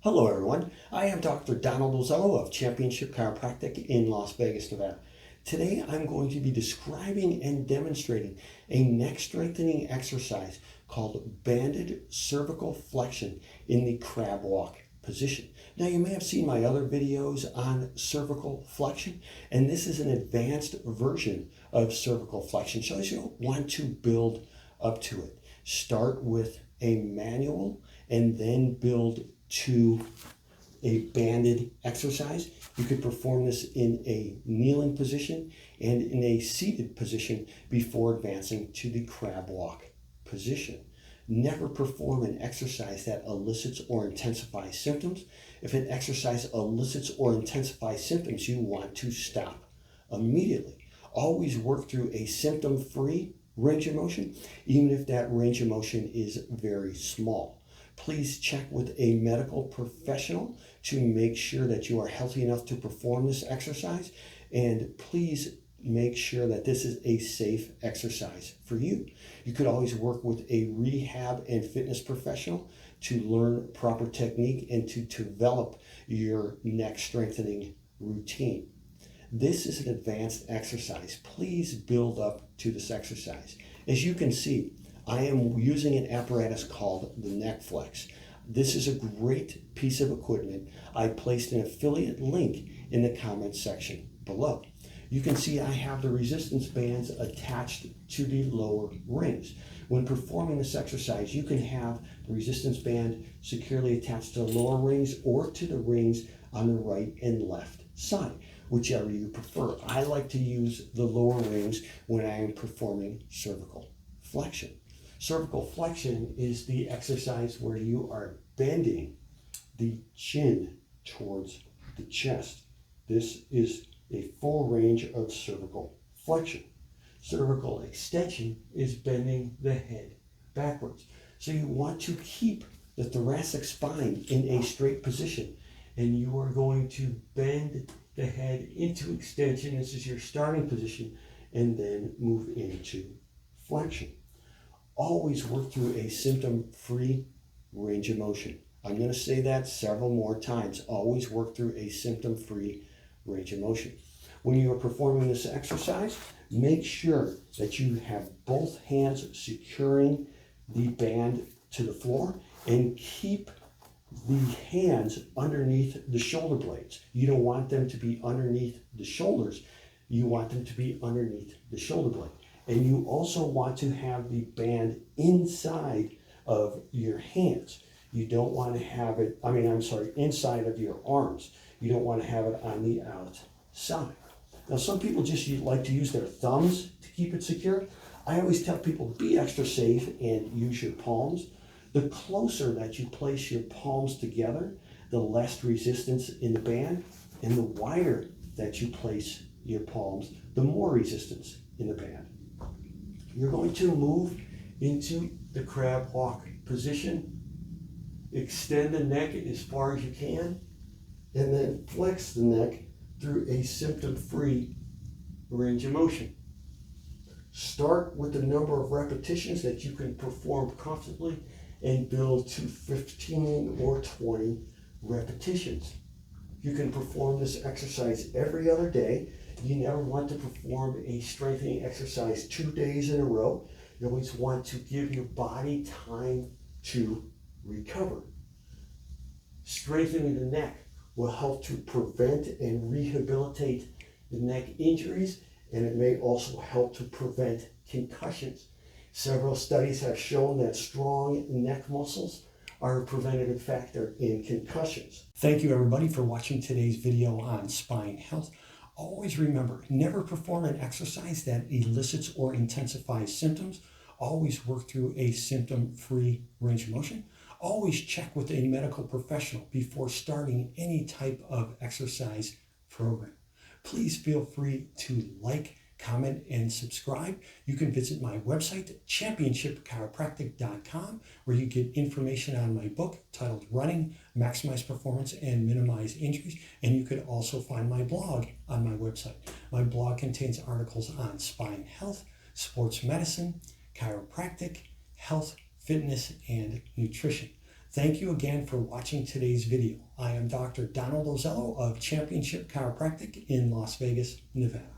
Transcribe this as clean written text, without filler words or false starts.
Hello everyone, I am Dr. Donald Ozello of Championship Chiropractic in Las Vegas, Nevada. Today I'm going to be describing and demonstrating a neck strengthening exercise called banded cervical flexion in the crab walk position. Now you may have seen my other videos on cervical flexion, and this is an advanced version of cervical flexion, so you want to build up to it. Start with a manual and then build to a banded exercise. You could perform this in a kneeling position and in a seated position before advancing to the crab walk position. Never perform an exercise that elicits or intensifies symptoms. If an exercise elicits or intensifies symptoms, you want to stop immediately. Always work through a symptom-free range of motion, even if that range of motion is very small. Please check with a medical professional to make sure that you are healthy enough to perform this exercise, and please make sure that this is a safe exercise for you. You could always work with a rehab and fitness professional to learn proper technique and to develop your neck strengthening routine. This is an advanced exercise. Please build up to this exercise. As you can see, I am using an apparatus called the Neck Flex. This is a great piece of equipment. I placed an affiliate link in the comment section below. You can see I have the resistance bands attached to the lower rings. When performing this exercise, you can have the resistance band securely attached to the lower rings or to the rings on the right and left side, whichever you prefer. I like to use the lower rings when I am performing cervical flexion. Cervical flexion is the exercise where you are bending the chin towards the chest. This is a full range of cervical flexion. Cervical extension is bending the head backwards. So you want to keep the thoracic spine in a straight position, and you are going to bend the head into extension. This is your starting position, and then move into flexion. Always work through a symptom-free range of motion. I'm going to say that several more times. Always work through a symptom-free range of motion. When you are performing this exercise, make sure that you have both hands securing the band to the floor and keep the hands underneath the shoulder blades. You don't want them to be underneath the shoulders. You want them to be underneath the shoulder blade. And you also want to have the band inside of your hands. You don't want to have it, inside of your arms. You don't want to have it on the outside. Now, some people just like to use their thumbs to keep it secure. I always tell people, be extra safe and use your palms. The closer that you place your palms together, the less resistance in the band, and the wider that you place your palms, the more resistance in the band. You're going to move into the crab walk position. Extend the neck as far as you can, and then flex the neck through a symptom-free range of motion. Start with the number of repetitions that you can perform comfortably and build to 15 or 20 repetitions. You can perform this exercise every other day. You never want to perform a strengthening exercise 2 days in a row. You always want to give your body time to recover. Strengthening the neck will help to prevent and rehabilitate the neck injuries, and it may also help to prevent concussions. Several studies have shown that strong neck muscles are a preventative factor in concussions. Thank you everybody for watching today's video on spine health. Always remember, never perform an exercise that elicits or intensifies symptoms. Always work through a symptom-free range of motion. Always check with a medical professional before starting any type of exercise program. Please feel free to like, comment, and subscribe. You can visit my website, championshipchiropractic.com, where you get information on my book titled Running, Maximize Performance, and Minimize Injuries. And you can also find my blog on my website. My blog contains articles on spine health, sports medicine, chiropractic, health, fitness, and nutrition. Thank you again for watching today's video. I am Dr. Donald Ozello of Championship Chiropractic in Las Vegas, Nevada.